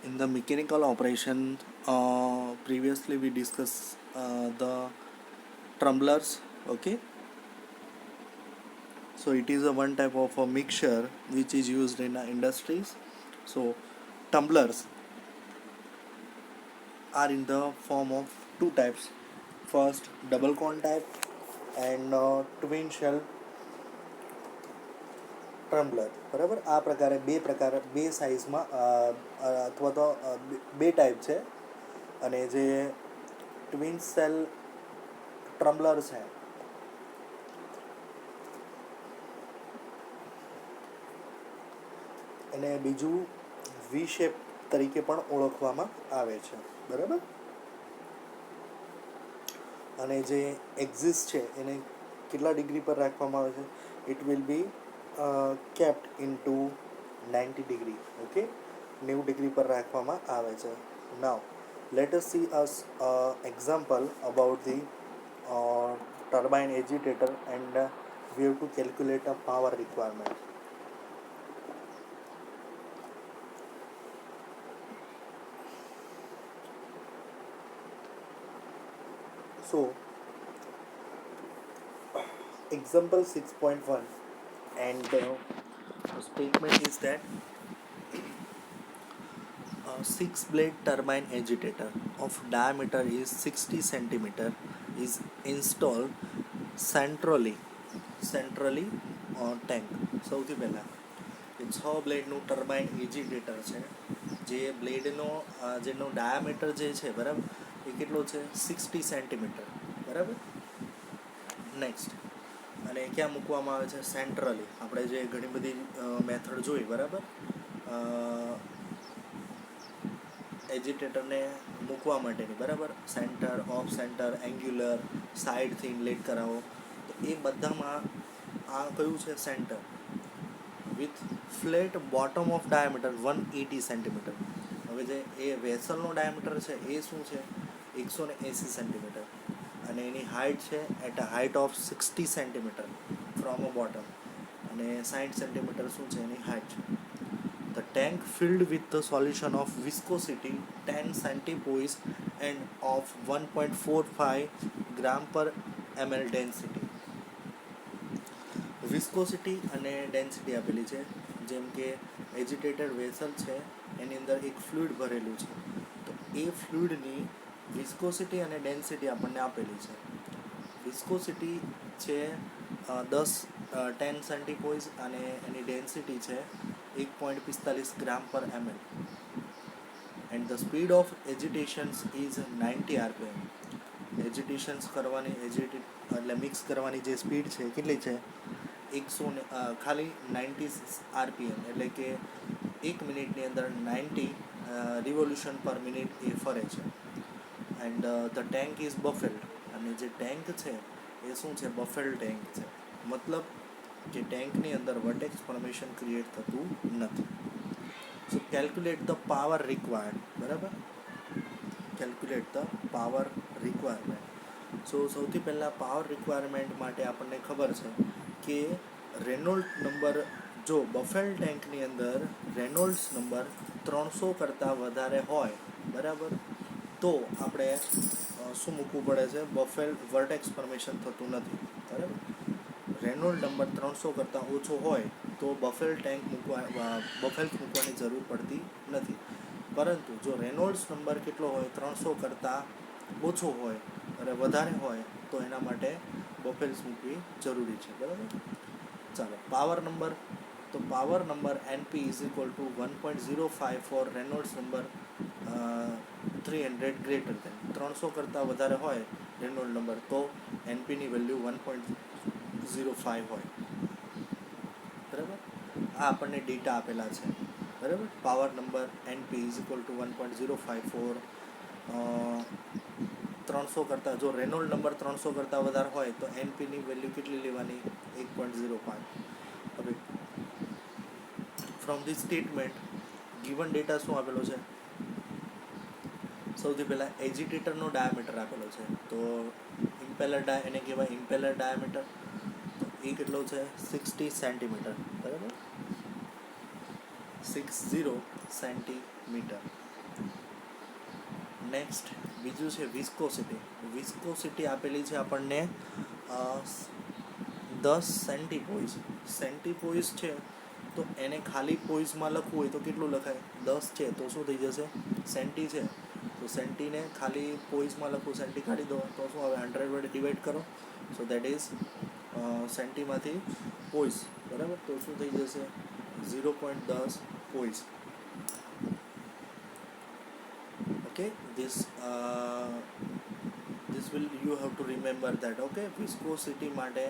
In the mechanical operation, previously we discussed the tumblers. Okay, so it is a one type of a mixture which is used in industries. So tumblers are in the form of two types. First, double cone type and twin shell ટ્રમ્બલર. બરાબર, આ પ્રકારે બે સાઇઝમાં અથવા તો બે type છે. અને જે ટ્વિન સેલ ટ્રમ્બલર છે એને બીજું વી શેપ તરીકે પણ ઓળખવામાં આવે છે. બરાબર, અને જે એક્ઝિસ છે એને કેટલા ડિગ્રી પર રાખવામાં આવે છે? It will be kept into 90 degree. Okay, 90 degree પર રાખવામાં આવે છે. નાવ let us see us example about the turbine agitator, and we have to calculate a power requirement. So example 6.1, and the statement is that a 6 blade turbine agitator of diameter is 60 centimeter is installed centrally tank. સૌથી પહેલાં એ 6 બ્લેડનું turbine એજિટેટર છે, જે બ્લેડનો જેનો diameter જે છે, બરાબર, એ કેટલો છે? 60 સેન્ટીમીટર. બરાબર, નેક્સ્ટ, અને ક્યાં મૂકવામાં આવે છે? સેન્ટ્રલી. આપણે જે ઘણી બધી મેથડ જોઈ, બરાબર, એજિટેટરને મૂકવા માટેની, બરાબર, સેન્ટર, ઓફ સેન્ટર, એન્ગ્યુલર, સાઈડથી ઇનલેટ કરાવો, તો એ બધામાં આ કયું છે? Centre, with flat bottom of diameter 180 centimetre. હવે જે એ વેસલનો ડાયામીટર છે એ શું છે? 180 સેન્ટીમીટર, અને એની હાઇટ છે at a height of 60 centimetre from a bottom, અને 60 સેન્ટીમીટર શું છે? એની હાઇટ છે. The tank filled with the solution of viscosity 10 centipoise and of 1.45 gram per ml density. Viscosity અને ડેન્સિટી આપેલી છે. જેમ કે એજિટેટેડ વેસલ છે, એની અંદર એક ફ્લુઇડ ભરેલું છે, તો એ ફ્લુઇડની વિસ્કોસિટી અને ડેન્સિટી આપણને આપેલી છે. વિસ્કોસિટી છે 10 સેન્ટીપોઈઝ, અને એની ડેન્સિટી છે 1.45 ગ્રામ પર ml, and the speed of agitations is 90 rpm. Agitations કરવાની એટલે મિક્સ કરવાની જે સ્પીડ છે કેટલી છે? ખાલી 90 rpm, એટલે કે 1 મિનિટની અંદર 90 રિવોલ્યુશન પર મિનિટ એ ફરે છે. એન્ડ ધ ટેન્ક ઇઝ બફેલ્ડ, અને જે ટેન્ક છે એ શું છે? બફેલ્ડ ટેન્ક છે. મતલબ કે ટેન્કની અંદર વર્ટેક્સ ફોર્મેશન ક્રિએટ થતું નથી. સો કેલ્ક્યુલેટ ધ પાવર રિક્વાયર્ડ. બરાબર, કેલ્ક્યુલેટ ધ પાવર રિક્વાયરમેન્ટ. સો સૌથી પહેલાં પાવર રિક્વાયરમેન્ટ માટે આપણને ખબર છે કે રેનોલ્ડ નંબર, જો બફેલ ટેન્કની અંદર રેનોલ્ડ્સ નંબર 300 કરતાં વધારે હોય, બરાબર, તો આપણે શું મૂકવું પડે છે? બફેલ વર્ટેક્સ ફોર્મેશન થતું નથી. બરાબર, રેનોલ્ડ નંબર 300 કરતાં ઓછો હોય તો બફેલ્સ મૂકવાની જરૂર પડતી નથી. પરંતુ જો રેનોલ્ડ્સ નંબર કેટલો હોય? 300 કરતાં ઓછો હોય અને વધારે હોય તો એના માટે બફેલ્સ મૂકવી જરૂરી છે. બરાબર, ચાલો પાવર નંબર. તો power number NP is equal to 1.05 for Reynolds number 300 greater than. 300 કરતાં વધારે હોય રેનોલ્ડ નંબર તો NPની વેલ્યુ 1.05 હોય. બરાબર, આ આપણને ડેટા આપેલા છે. બરાબર, power number NP is equal to 1.05 for 300 કરતાં, જો રેનોલ્ડ નંબર 300 કરતાં વધારે હોય તો NPની વેલ્યુ કેટલી લેવાની? 1.05. હવે from this statement given data શું આપેલો છે? સૌથી પહેલાં એજિટેટરનો ડાયામીટર આપેલો છે, તો એને કહેવાય ઇમ્પેલર ડાયામીટર. તો એ કેટલો છે? 60 સેન્ટીમીટર. બરાબર, 60 સેન્ટીમીટર. નેક્સ્ટ બીજું છે વિસ્કોસિટી. વિસ્કોસિટી આપેલી છે આપણને 10 સેન્ટીપોઈસ. સેન્ટીપોઈસ છે તો એને ખાલી પોઈસમાં લખવું હોય તો કેટલું લખાય? 10 છે તો શું થઈ જશે? સેન્ટી છે તો સેન્ટીને ખાલી પોઈસમાં લખવું, સેન્ટી કાઢી દો તો શું આવે? 100 વડે ડિવાઈડ કરો. સો દેટ ઇઝ સેન્ટીમાંથી પોઈસ, બરાબર. તો શું થઈ જશે? 0.10 poise. Okay, this will you have to remember that. Okay, viscosity માટે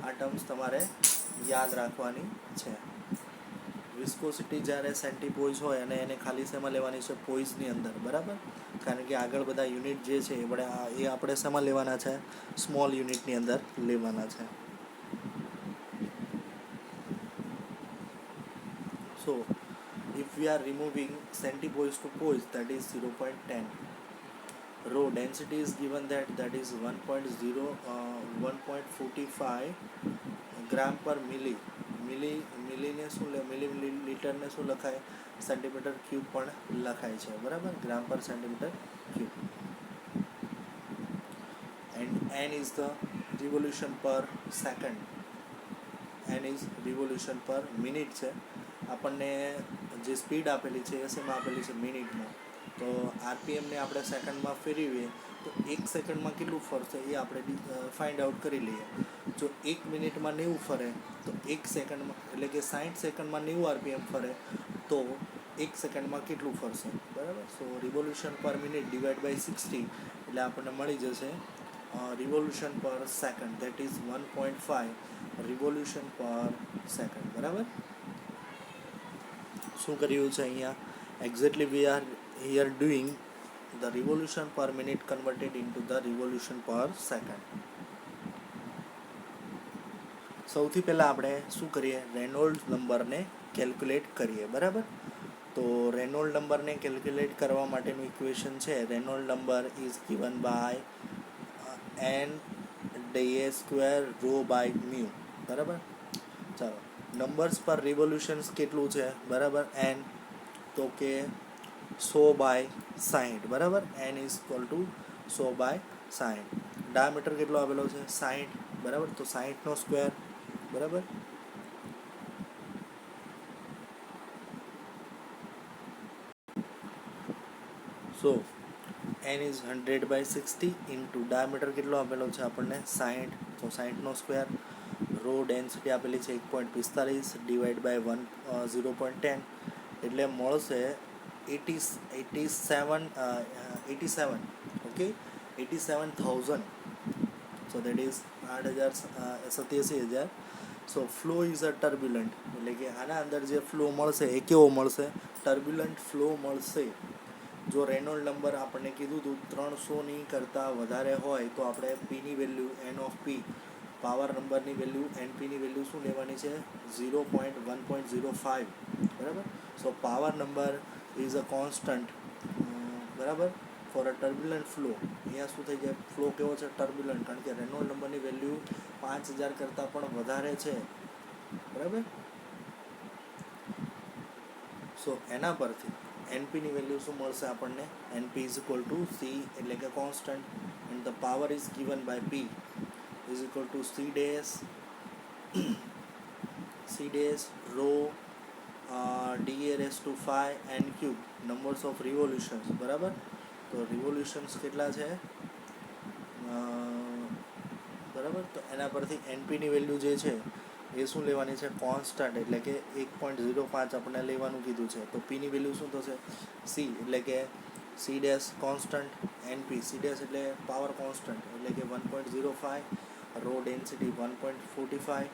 આ ટર્મ્સ તમારે યાદ રાખવાની છે. વિસ્કોસિટી જ્યારે સેન્ટીપોઈસ હોય અને એને ખાલી શેમાં લેવાની છે? પોઈસની અંદર, બરાબર. કારણ કે આગળ બધા યુનિટ જે છે એ આપણે શેમાં લેવાના છે? સ્મોલ યુનિટની અંદર લેવાના છે. સો if we are removing centipoise to poise, that is 0.10. Rho density is given that is 1.45 gram પર મિલી. મિલીને શું મિલીલીટરને શું લખાય? સેન્ટીમીટર ક્યુબ પણ લખાય છે, બરાબર. ગ્રામ પર centimetre cube. And n is the revolution per second. n is revolution per minute છે. આપણને જે સ્પીડ આપેલી છે એ શેમાં આપેલી છે? મિનિટમાં. તો આરપીએમને આપણે સેકન્ડમાં ફેરવીએ તો 1 સેકન્ડમાં કેટલું ફરશે એ આપણે ફાઇન્ડ આઉટ કરી લઈએ. જો 1 મિનિટમાં 90 ફરે તો 1 સેકન્ડમાં, એટલે કે 60 સેકન્ડમાં 90 આરપીએમ ફરે તો 1 સેકન્ડમાં કેટલું ફરશે, બરાબર. So revolution per minute divide by 60 એટલે આપણને મળી જશે revolution per second, that is 1.5 revolution per second, બરાબર. શું કર્યું છે અહીંયા? Exactly we are here doing the revolution per minute converted into the revolution per second. સૌથી પહેલાં આપણે શું કરીએ? રેનોલ્ડ નંબરને કેલ્ક્યુલેટ કરીએ, બરાબર. તો રેનોલ્ડ નંબરને કેલ્ક્યુલેટ કરવા માટેનું ઇક્વેશન છે Reynold number is given by n/a² rho by mu, બરાબર. ચાલો, નંબર્સ પર રિવોલ્યુશન્સ કેટલું છે, બરાબર? n, તો કે 100/60, બરાબર. n is equal two 100/60. Diameter કેટલો આપેલો છે? 60, બરાબર. તો 60 નો સ્ક્વેર, બરાબર. સો n ઇઝ 100/60 ઇન્ટુ ડાયામીટર કેટલો આપેલો છે આપણને? 60, તો 60 નો સ્ક્વેર. રો ડેન્સિટી આપેલી છે 1.45 ડિવાઈડ બાય 0.10 એટલે મળશે 87, okay, 87,000. So that is 87,000. So flow is a turbulent, એટલે કે આના અંદર જે ફ્લો મળશે એ કેવો મળશે? ટર્બ્યુલન્ટ ફ્લો મળશે. જો રેનોલ્ડ નંબર આપણને કીધું હતું 300 કરતાં વધારે હોય તો આપણે પીની value n of p, power નંબરની વેલ્યુ npની વેલ્યુ શું લેવાની છે? 0.1.05, બરાબર. So power number is a constant, બરાબર, ફોર અ ટર્બ્યુલન્ટ ફ્લો. અહીંયા શું થઈ જાય? ફ્લો કેવો છે? ટર્બ્યુલન્ટ, કારણ કે રેનોલ્ડ નંબરની વેલ્યુ 5000 કરતાં પણ વધારે છે, બરાબર. સો એના પરથી npની વેલ્યુ શું મળશે આપણને? np is equal to c, એટલે કે constant, and the power is given by p is equal to c dash rho da⁵ n cube, numbers of revolutions, બરાબર. તો રિવોલ્યુશન્સ કેટલા છે, બરાબર. તો એના પરથી npની વેલ્યુ જે છે એ શું લેવાની છે? કોન્સ્ટન્ટ, એટલે કે 1.05 આપણે લેવાનું કીધું છે. તો પીની વેલ્યુ શું થશે? c, એટલે કે c dash constant, np, c dash એટલે પાવર કોન્સ્ટન્ટ, એટલે કે 1.05, રો ડેન્સિટી 1.45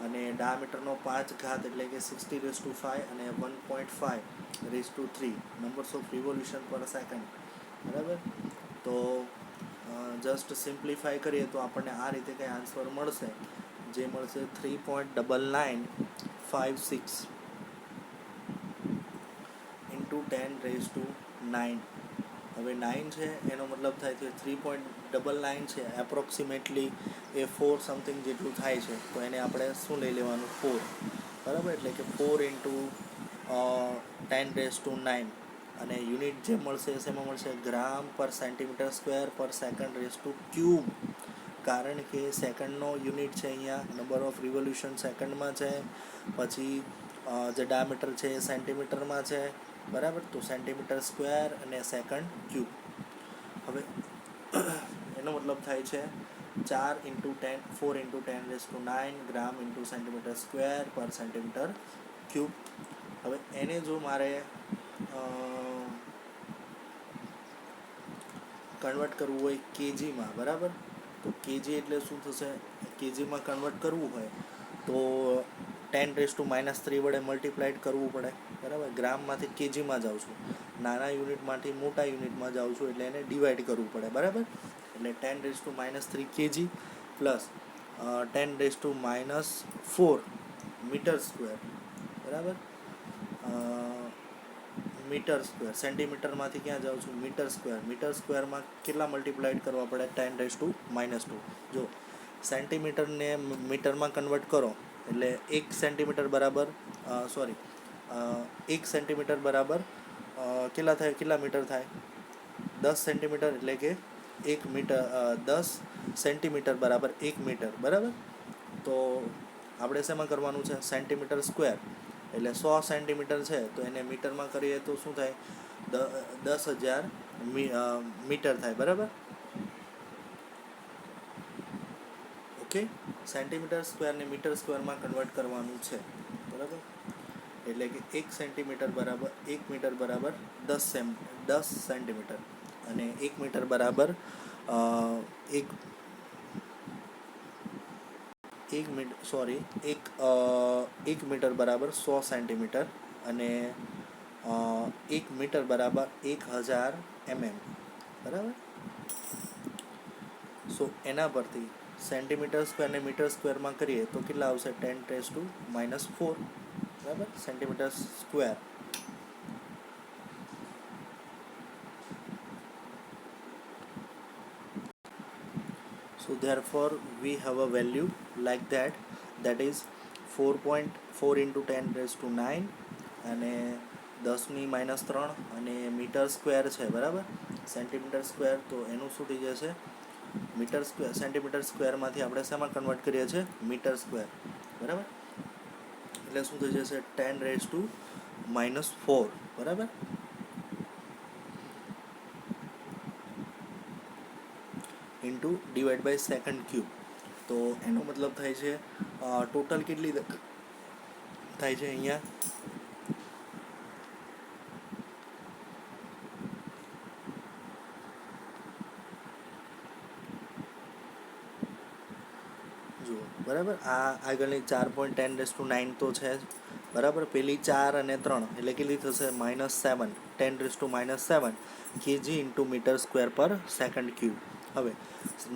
અને ડાયામીટરનો 5 ઘાત એટલે કે 60⁵ અને 1.5⁵, numbers of revolution per second, બરાબર. તો જસ્ટ સિમ્પ્લિફાય કરીએ તો આપણને આ રીતે કંઈ આન્સર મળશે, જે મળશે 3.9956 ઇન્ટુ 10⁹9. હવે 9 છે એનો મતલબ થાય છે 3.99 છે એપ્રોક્સિમેટલી એ 4 સમથિંગ જેટલું થાય છે. તો એને આપણે શું લઈ લેવાનું? 4, બરાબર. એટલે કે 4 ઇન્ટુ 10⁹9 અને યુનિટ જે મળશે શેમાં મળશે, ગ્રામ પર સેન્ટીમીટર સ્ક્વેર પર સેકન્ડ રેઝ ટુ ક્યુબ. કારણ કે સેકન્ડનો યુનિટ છે અહીંયા, નંબર ઓફ રિવોલ્યુશન સેકન્ડમાં છે, પછી જે ડાયામીટર છે એ સેન્ટીમીટરમાં છે, બરાબર. તો સેન્ટીમીટર સ્ક્વેર અને સેકન્ડ ક્યુબ. હવે એનો મતલબ થાય છે 4 × 10 ગ્રામ ઇન્ટુ સેન્ટીમીટર સ્ક્વેર પર સેન્ટીમીટર ક્યુબ. હવે એને જો મારે કન્વર્ટ કરવું હોય કેજીમાં, બરાબર, તો કેજી એટલે શું થશે, કેજીમાં કન્વર્ટ કરવું હોય તો 10⁻³ વડે મલ્ટીપ્લાઇડ કરવું પડે, બરાબર. ગ્રામમાંથી કેજીમાં જાઉં છું, નાના યુનિટમાંથી મોટા યુનિટમાં જાઉં છું, એટલે એને ડિવાઈડ કરવું પડે, બરાબર. એટલે 10⁻³ કેજી પ્લસ 10⁻⁴ મીટર સ્ક્વેર, બરાબર. મીટર સ્ક્વેર, સેન્ટીમીટરમાંથી ક્યાં જાઉં છું, મીટર સ્ક્વેર. મીટર સ્ક્વેરમાં કેટલા મલ્ટીપ્લાઇડ કરવા પડે, 10⁻². જો સેન્ટીમીટરને મીટરમાં કન્વર્ટ કરો એટલે 1 સેન્ટીમીટર બરાબર સોરી 1 સેન્ટીમીટર બરાબર કેટલા મીટર થાય, 10 સેન્ટીમીટર, એટલે કે 1 મીટર 10 સેન્ટીમીટર બરાબર 1 મીટર, બરાબર. તો આપણે શેમાં કરવાનું છે, સેન્ટીમીટર સ્ક્વેર, એટલે 100 સેન્ટીમીટર છે તો એને મીટરમાં કરીએ તો શું થાય, 10,000 મીટર થાય, બરાબર. ઓકે, સેન્ટીમીટર સ્ક્વેરને મીટર સ્ક્વેરમાં કન્વર્ટ કરવાનું છે, બરાબર. એટલે કે 1 સેન્ટીમીટર બરાબર 1 મીટર બરાબર 10 સેન્ટીમીટર, અને 1 મીટર બરાબર 1 મીટર બરાબર 100 સેન્ટીમીટર, અને 1 મીટર બરાબર 1000 બરાબર. સો એના પરથી સેન્ટીમીટર સ્ક્વેર ને મીટર સ્ક્વેરમાં કરીએ તો કેટલા આવશે, 10⁻⁴, બરાબર, centimetre square. So therefore we have a value like that is 4.4 × 10⁻⁹, અને 10⁻³ અને મીટર સ્ક્વેર છે, બરાબર. સેન્ટીમીટર સ્ક્વેર, તો એનું શું થઈ જશે, મીટર સ્ક્વેર, સેન્ટીમીટર સ્ક્વેરમાંથી આપણે શેમાં કન્વર્ટ કરીએ છીએ, મીટર સ્ક્વેર, બરાબર. એટલે શું થઈ જશે, 10⁻⁴, બરાબર. Into divide by second cube. તો એનો મતલબ થાય છે ટોટલ કેટલી થાય છે અહીંયા, જુઓ, બરાબર. આ આગળની 4.10⁹ તો છે જ, બરાબર. પેલી 4 અને 3 એટલે કેટલી થશે, -7, 10⁻⁷ કેજી ઇન્ટુ મીટર સ્ક્વેર પર સેકન્ડ ક્યુબ. હવે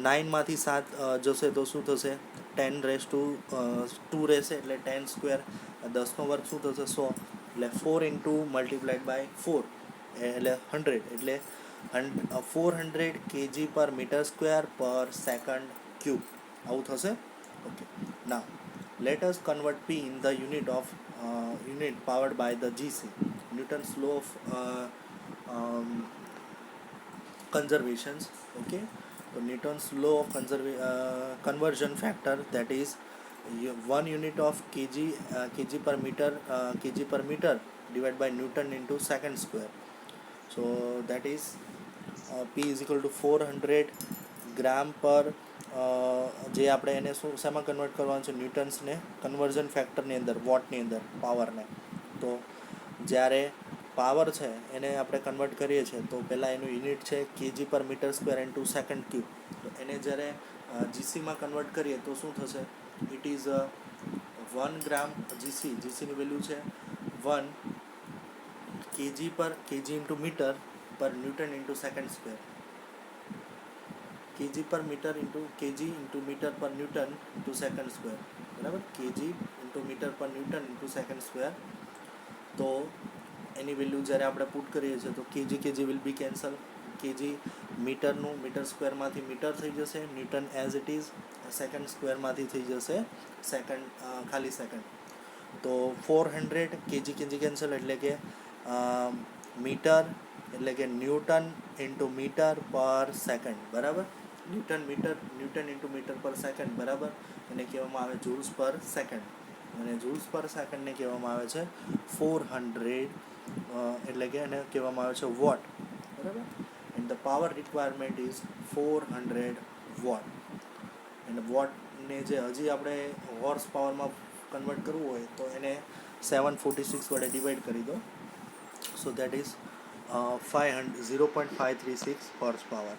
9માંથી 7 જશે તો શું થશે, 10⁻² રહેશે, એટલે 10 સ્ક્વેર, 10નો વર્ગ શું થશે, 100, એટલે 4 ઇન્ટુ મલ્ટીપ્લાઇડ બાય 4 એટલે 100, એટલે 400 કેજી પર મીટર સ્ક્વેર પર સેકન્ડ ક્યુબ, આવું થશે. Okay, now let us convert P in the unit powered by the GC, Newton's law of conservations. Okay, so Newton's law of conversion factor, that is 1 unit of kg per meter divided by Newton into second square. So that is P is equal to 400 ગ્રામ પર જે આપણે એને શેમાં convert કરવાનું છે, ન્યૂટન્સને conversion ફેક્ટરની અંદર, વોટની અંદર પાવરને. તો જ્યારે પાવર છે એને આપણે કન્વર્ટ કરીએ છીએ તો પહેલાં એનું યુનિટ છે KG per metre square into second cube. તો એને જ્યારે જીસીમાં કન્વર્ટ કરીએ તો શું થશે, ઇટ ઇઝ 1 ગ્રામ જીસીની વેલ્યુ છે 1 KG into metre per newton into second square. KG per metre per newton into second square, બરાબર. KG into metre per newton into second square. તો એની વેલ્યુ જ્યારે આપણે પુટ કરીએ છીએ તો KG will be cancel, KG મીટરનું metre સ્ક્વેરમાંથી મીટર થઈ જશે, newton as it is second સ્ક્વેરમાંથી થઈ જશે સેકન્ડ, ખાલી સેકન્ડ. તો 400 કેજી કેન્સલ, એટલે કે મીટર એટલે કે ન્યૂટન ઇન્ટુ મીટર પર સેકન્ડ, બરાબર. ન્યૂટન ઇન્ટુ મીટર પર સેકન્ડ, બરાબર. એને કહેવામાં આવે જૂલ્સ પર સેકન્ડ, અને જૂલ્સ પર સેકન્ડને કહેવામાં આવે છે 400, એટલે કે એને કહેવામાં આવે છે વોટ, બરાબર. And the power requirement is 400 watt. અને વોટને જે હજી આપણે હોર્સ પાવરમાં કન્વર્ટ કરવું હોય તો એને 746 વડે ડિવાઈડ કરી દો. So that is 0.536 horse power.